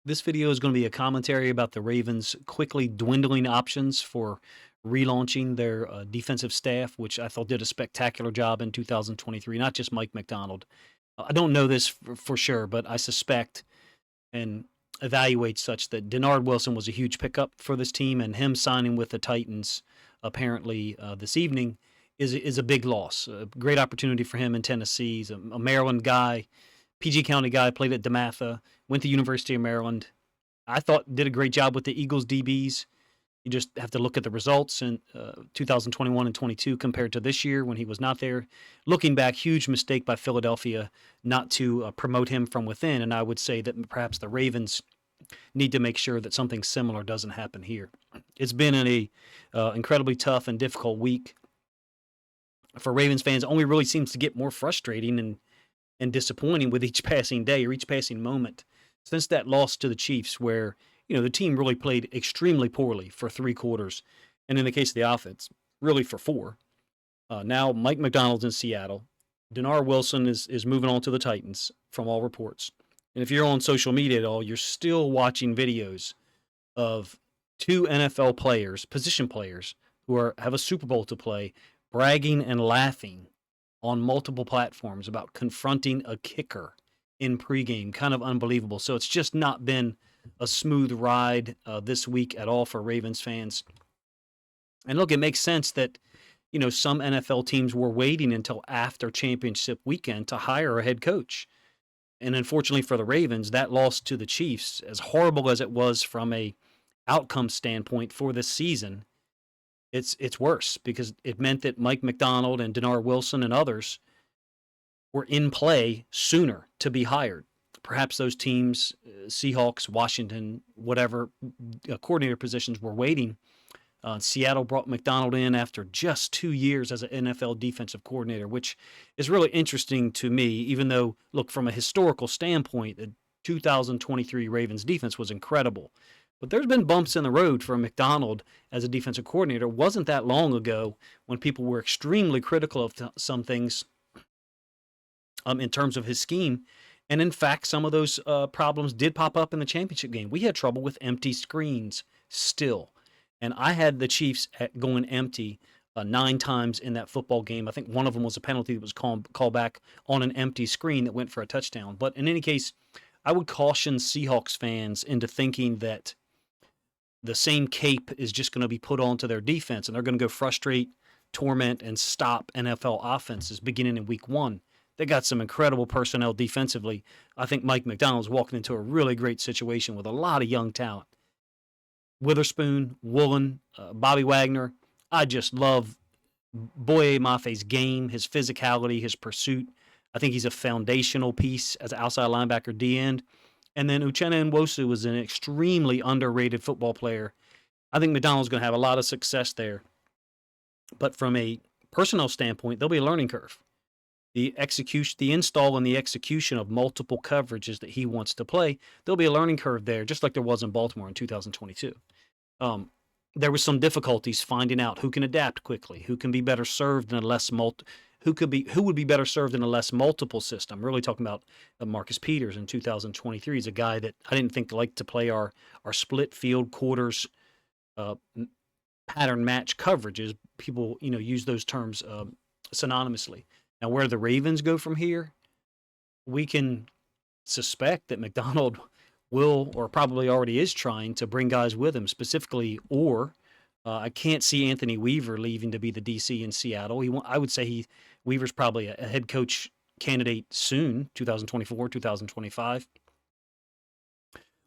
This video is going to be a commentary about the Ravens' quickly dwindling options for relaunching their defensive staff, which I thought did a spectacular job in 2023, not just Mike McDonald. I don't know this for sure, but I suspect and evaluate such that Denard Wilson was a huge pickup for this team, and him signing with the Titans apparently this evening is a big loss. A great opportunity for him in Tennessee. He's a Maryland guy, PG County guy, played at DeMatha, went to University of Maryland. I thought did a great job with the Eagles DBs. You just have to look at the results in 2021 and 22 compared to this year when he was not there. Looking back, huge mistake by Philadelphia not to promote him from within. And I would say that perhaps the Ravens need to make sure that something similar doesn't happen here. It's been an incredibly tough and difficult week for Ravens fans. It only really seems to get more frustrating and disappointing with each passing day or each passing moment since that loss to the Chiefs, where the team really played extremely poorly for 3 quarters, and in the case of the offense, really for 4. Now Mike McDonald's in Seattle. Denard Wilson is moving on to the Titans from all reports. And if you're on social media at all, you're still watching videos of 2 NFL players, position players, who have a Super Bowl to play, bragging and laughing on multiple platforms about confronting a kicker in pregame. Kind of unbelievable. So it's just not been a smooth ride this week at all for Ravens fans. And look, it makes sense that, some NFL teams were waiting until after championship weekend to hire a head coach. And unfortunately for the Ravens, that loss to the Chiefs, as horrible as it was from a outcome standpoint for this season, it's worse because it meant that Mike McDonald and Denard Wilson and others were in play sooner to be hired. Perhaps those teams, Seahawks, Washington, whatever coordinator positions were waiting. Seattle brought McDonald in after just 2 years as an NFL defensive coordinator, which is really interesting to me, even though, look, from a historical standpoint, the 2023 Ravens defense was incredible. But there's been bumps in the road for McDonald as a defensive coordinator. It wasn't that long ago when people were extremely critical of some things in terms of his scheme. And in fact, some of those problems did pop up in the championship game. We had trouble with empty screens still. And I had the Chiefs going empty 9 times in that football game. I think one of them was a penalty that was called back on an empty screen that went for a touchdown. But in any case, I would caution Seahawks fans into thinking that the same cape is just going to be put onto their defense, and they're going to go frustrate, torment, and stop NFL offenses beginning in week 1. They got some incredible personnel defensively. I think Mike McDonald's walking into a really great situation with a lot of young talent. Witherspoon, Woolen, Bobby Wagner. I just love Boye Mafe's game, his physicality, his pursuit. I think he's a foundational piece as an outside linebacker D-end. And then Uchenna Nwosu is an extremely underrated football player. I think McDonald's going to have a lot of success there. But from a personnel standpoint, there'll be a learning curve. The install and the execution of multiple coverages that he wants to play, there'll be a learning curve there, just like there was in Baltimore in 2022. There was some difficulties finding out who can adapt quickly, who can be better served in a less who would be better served in a less multiple system. I'm really talking about Marcus Peters in 2023. He's a guy that I didn't think liked to play our split field quarters pattern match coverages. People use those terms synonymously. Now, where the Ravens go from here, we can suspect that McDonald will, or probably already is, trying to bring guys with him, specifically, or I can't see Anthony Weaver leaving to be the DC in Seattle. I would say Weaver's probably a head coach candidate soon, 2024, 2025.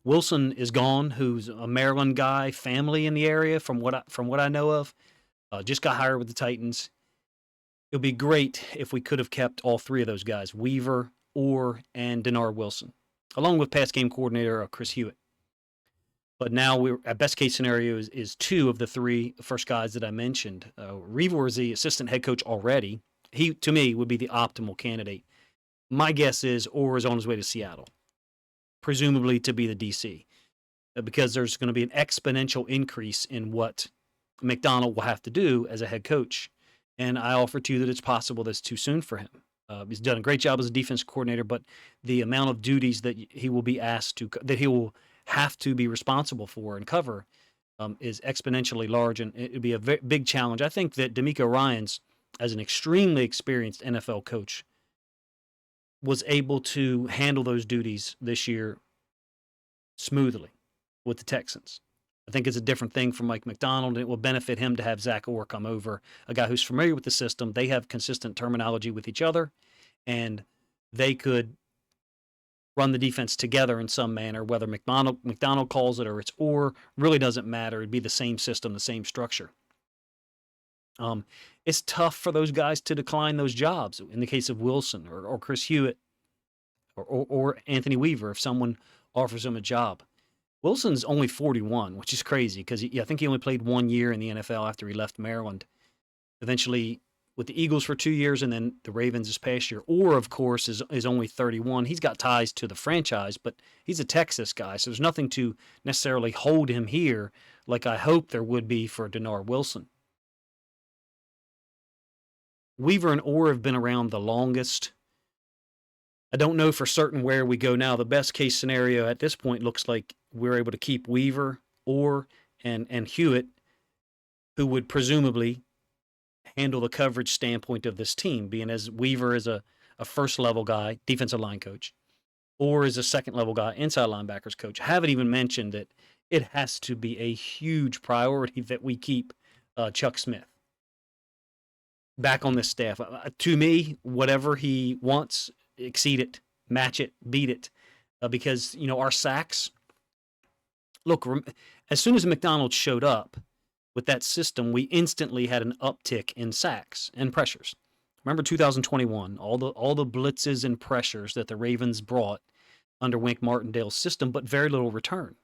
Wilson is gone, who's a Maryland guy, family in the area, from what I know of. Just got hired with the Titans. It would be great if we could have kept all 3 of those guys, Weaver, Orr, and Denard Wilson, along with pass game coordinator Chris Hewitt. But now our best case scenario is 2 of the 3 first guys that I mentioned. Weaver is the assistant head coach already. He, to me, would be the optimal candidate. My guess is Orr is on his way to Seattle, presumably to be the DC, because there's going to be an exponential increase in what McDonald will have to do as a head coach. And I offer to you that it's possible that's too soon for him. He's done a great job as a defense coordinator, but the amount of duties that he will be asked to, that he will have to be responsible for and cover is exponentially large, and it would be a big challenge. I think that D'Amico Ryans, as an extremely experienced NFL coach, was able to handle those duties this year smoothly with the Texans. I think it's a different thing for Mike McDonald, and it will benefit him to have Zach Orr come over, a guy who's familiar with the system. They have consistent terminology with each other, and they could run the defense together in some manner. Whether McDonald calls it or it's Orr really doesn't matter. It'd be the same system, the same structure. It's tough for those guys to decline those jobs. In the case of Wilson or Chris Hewitt or Anthony Weaver, if someone offers him a job. Wilson's only 41, which is crazy because I think he only played 1 year in the NFL after he left Maryland. Eventually with the Eagles for 2 years and then the Ravens this past year. Or, of course, is only 31. He's got ties to the franchise, but he's a Texas guy, so there's nothing to necessarily hold him here like I hope there would be for Denard Wilson. Weaver and Orr have been around the longest. I don't know for certain where we go now. The best case scenario at this point looks like we're able to keep Weaver, Orr, and Hewitt, who would presumably handle the coverage standpoint of this team, being as Weaver is a first-level guy, defensive line coach, Orr is a second-level guy, inside linebackers coach. I haven't even mentioned that it has to be a huge priority that we keep Chuck Smith back on this staff. To me, whatever he wants, exceed it, match it, beat it, because our sacks. Look, as soon as McDonald showed up with that system, we instantly had an uptick in sacks and pressures. Remember 2021, all the blitzes and pressures that the Ravens brought under Wink Martindale's system, but very little return.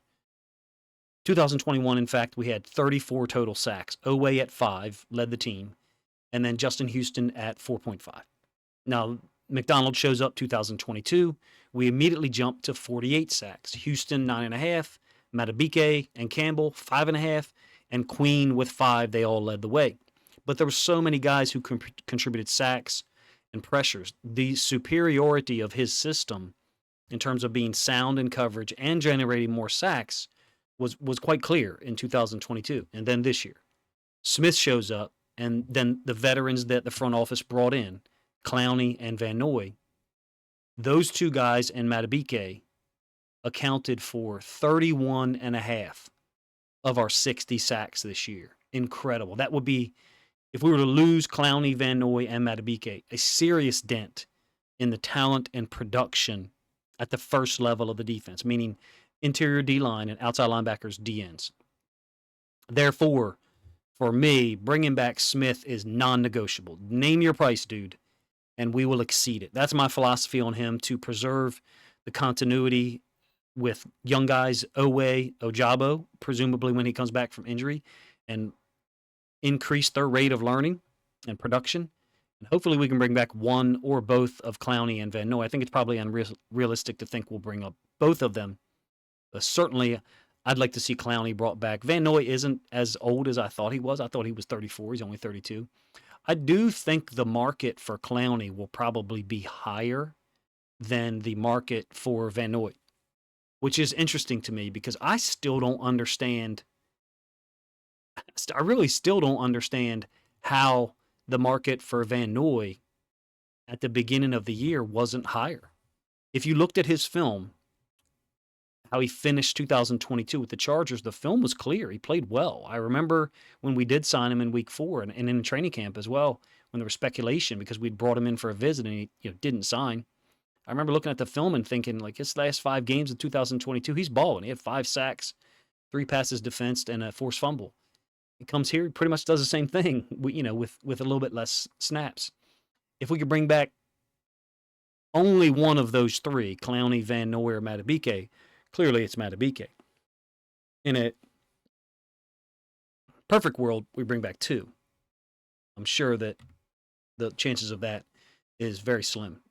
2021, in fact, we had 34 total sacks. Oweh at 5 led the team, and then Justin Houston at 4.5. Now, McDonald shows up 2022. We immediately jumped to 48 sacks. Houston, 9.5. Matabike and Campbell, 5.5. And Queen with 5. They all led the way. But there were so many guys who contributed sacks and pressures. The superiority of his system in terms of being sound in coverage and generating more sacks was quite clear in 2022. And then this year, Smith shows up, and then the veterans that the front office brought in, Clowney and Van Noy, those two guys and Matabike accounted for 31.5 of our 60 sacks this year. Incredible. That would be, if we were to lose Clowney, Van Noy, and Matabike, a serious dent in the talent and production at the first level of the defense, meaning interior D-line and outside linebackers, D-ends. Therefore, for me, bringing back Smith is non-negotiable. Name your price, dude, and we will exceed it. That's my philosophy on him, to preserve the continuity with young guys, Oweh, Ojabo, presumably when he comes back from injury, and increase their rate of learning and production. And hopefully we can bring back one or both of Clowney and Van Noy. I think it's probably unrealistic to think we'll bring up both of them. But certainly, I'd like to see Clowney brought back. Van Noy isn't as old as I thought he was. I thought he was 34. He's only 32. I do think the market for Clowney will probably be higher than the market for Van Noy, which is interesting to me because I still don't understand. I really still don't understand how the market for Van Noy at the beginning of the year wasn't higher. If you looked at his film, how he finished 2022 with the Chargers, the film was clear. He played well. I remember when we did sign him in week 4 and in training camp as well, when there was speculation because we'd brought him in for a visit and he didn't sign. I remember looking at the film and thinking, like, his last 5 games in 2022, he's balling. He had 5 sacks, 3 passes defensed, and a forced fumble. He comes here, he pretty much does the same thing, with a little bit less snaps. If we could bring back only one of those 3, Clowney, Van Noy, or Matabike, clearly it's Matabike. In a perfect world, we bring back 2. I'm sure that the chances of that is very slim.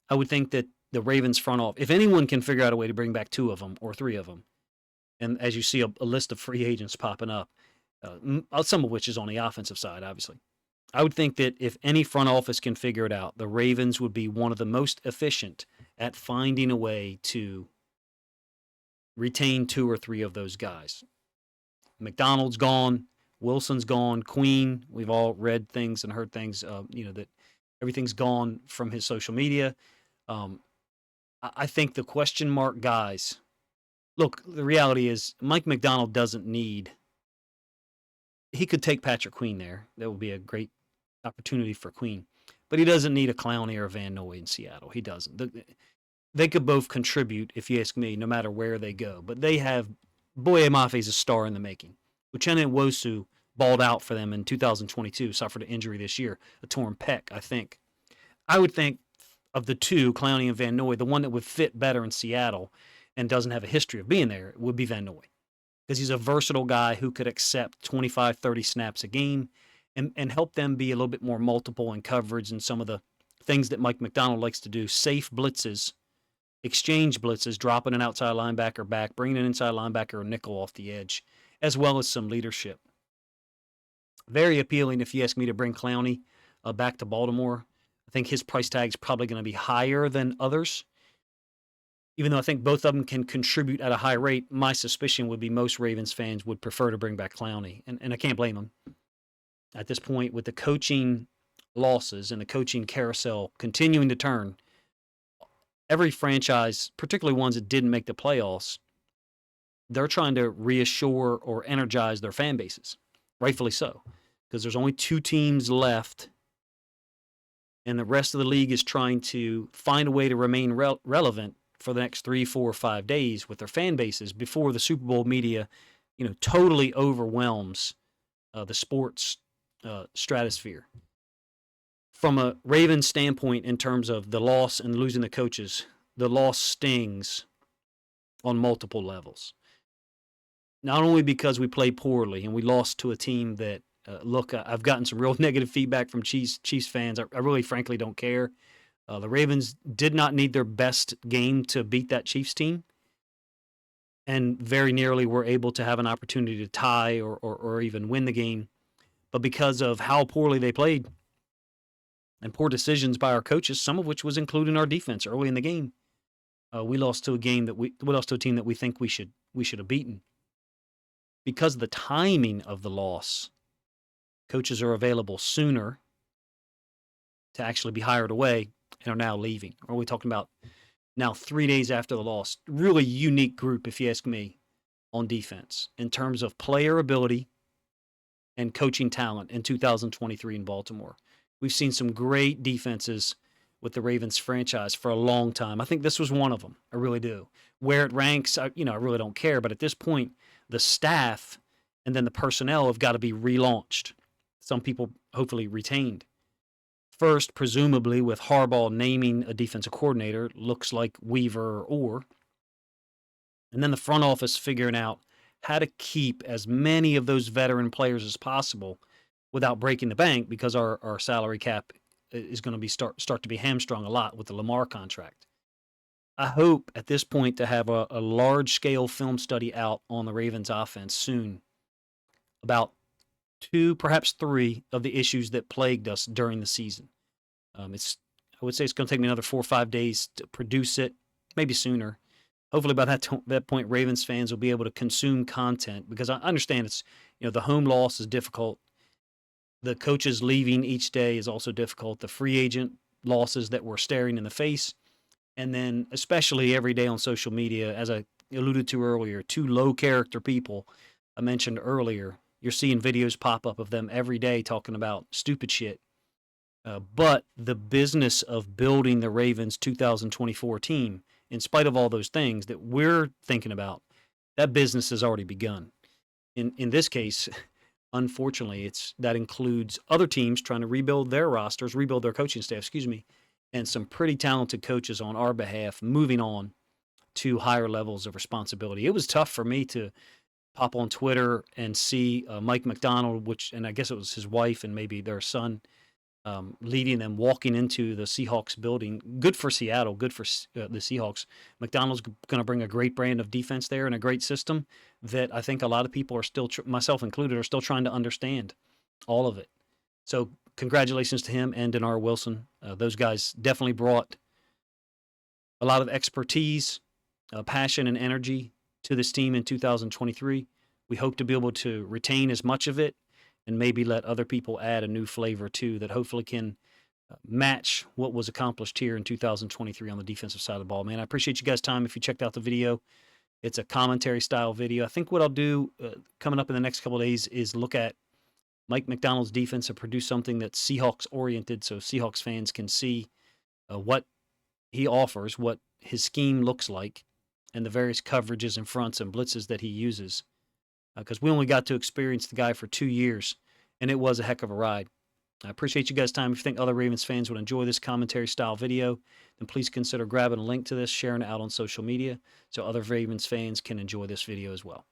I would think that the Ravens front office, if anyone can figure out a way to bring back 2 of them or 3 of them, and as you see a list of free agents popping up, some of which is on the offensive side, obviously, I would think that if any front office can figure it out, the Ravens would be one of the most efficient at finding a way to retain 2 or 3 of those guys. McDonald's gone, Wilson's gone, Queen. We've all read things and heard things, that everything's gone from his social media. Um, I think the question mark guys. Look, the reality is Mike McDonald doesn't need. He could take Patrick Queen there. That would be a great opportunity for Queen. But he doesn't need a Clowney or a Van Noy in Seattle. He doesn't. They could both contribute, if you ask me, no matter where they go. But they have Boye Mafe's a star in the making. Uchenna Nwosu balled out for them in 2022, suffered an injury this year, a torn pec, I think. I would think of the two, Clowney and Van Noy, the one that would fit better in Seattle and doesn't have a history of being there would be Van Noy, because he's a versatile guy who could accept 25, 30 snaps a game and help them be a little bit more multiple in coverage and some of the things that Mike McDonald likes to do, safe blitzes, exchange blitzes, dropping an outside linebacker back, bringing an inside linebacker or nickel off the edge, as well as some leadership. Very appealing if you ask me to bring Clowney back to Baltimore. I think his price tag is probably going to be higher than others. Even though I think both of them can contribute at a high rate, my suspicion would be most Ravens fans would prefer to bring back Clowney. And I can't blame them. At this point, with the coaching losses and the coaching carousel continuing to turn, every franchise, particularly ones that didn't make the playoffs, they're trying to reassure or energize their fan bases, rightfully so, because there's only 2 teams left, and the rest of the league is trying to find a way to remain relevant for the next 3, 4, or 5 days with their fan bases before the Super Bowl media, totally overwhelms the sports stratosphere. From a Ravens standpoint, in terms of the loss and losing the coaches, the loss stings on multiple levels. Not only because we played poorly and we lost to a team that, I've gotten some real negative feedback from Chiefs fans. I really, frankly, don't care. The Ravens did not need their best game to beat that Chiefs team, and very nearly were able to have an opportunity to tie or even win the game. But because of how poorly they played and poor decisions by our coaches, some of which was including our defense early in the game, we lost to a team that we think we should have beaten. Because of the timing of the loss, coaches are available sooner to actually be hired away and are now leaving. Or are we talking about now 3 days after the loss? Really unique group, if you ask me, on defense in terms of player ability and coaching talent in 2023 in Baltimore. We've seen some great defenses with the Ravens franchise for a long time. I think this was one of them. I really do. Where it ranks, I really don't care. But at this point, the staff and then the personnel have got to be relaunched. Some people hopefully retained. First, presumably with Harbaugh naming a defensive coordinator, looks like Weaver or Orr. And then the front office figuring out how to keep as many of those veteran players as possible without breaking the bank, because our salary cap is going to be start to be hamstrung a lot with the Lamar contract. I hope at this point to have a large-scale film study out on the Ravens offense soon about 2, perhaps 3 of the issues that plagued us during the season. I would say it's going to take me another 4 or 5 days to produce it, maybe sooner. Hopefully by that point, Ravens fans will be able to consume content, because I understand it's, the home loss is difficult. The coaches leaving each day is also difficult. The free agent losses that we're staring in the face. And then especially every day on social media, as I alluded to earlier, 2 low-character people I mentioned earlier. You're seeing videos pop up of them every day talking about stupid shit. But the business of building the Ravens 2024 team, in spite of all those things that we're thinking about, that business has already begun. In this case, unfortunately, that includes other teams trying to rebuild their rosters, rebuild their coaching staff, and some pretty talented coaches on our behalf moving on to higher levels of responsibility. It was tough for me to pop on Twitter and see Mike McDonald, and I guess it was his wife and maybe their son, leading them, walking into the Seahawks building. Good for Seattle, good for the Seahawks. McDonald's going to bring a great brand of defense there and a great system that I think a lot of people are still, myself included, are still trying to understand all of it. So congratulations to him and Denard Wilson. Those guys definitely brought a lot of expertise, passion, and energy to this team in 2023. We hope to be able to retain as much of it and maybe let other people add a new flavor too that hopefully can match what was accomplished here in 2023 on the defensive side of the ball. Man, I appreciate you guys' time. If you checked out the video, it's a commentary style video. I think what I'll do coming up in the next couple of days is look at Mike McDonald's defense and produce something that's Seahawks oriented so Seahawks fans can see what he offers, what his scheme looks like, and the various coverages and fronts and blitzes that he uses. Because we only got to experience the guy for 2 years, and it was a heck of a ride. I appreciate you guys' time. If you think other Ravens fans would enjoy this commentary style video, then please consider grabbing a link to this, sharing it out on social media so other Ravens fans can enjoy this video as well.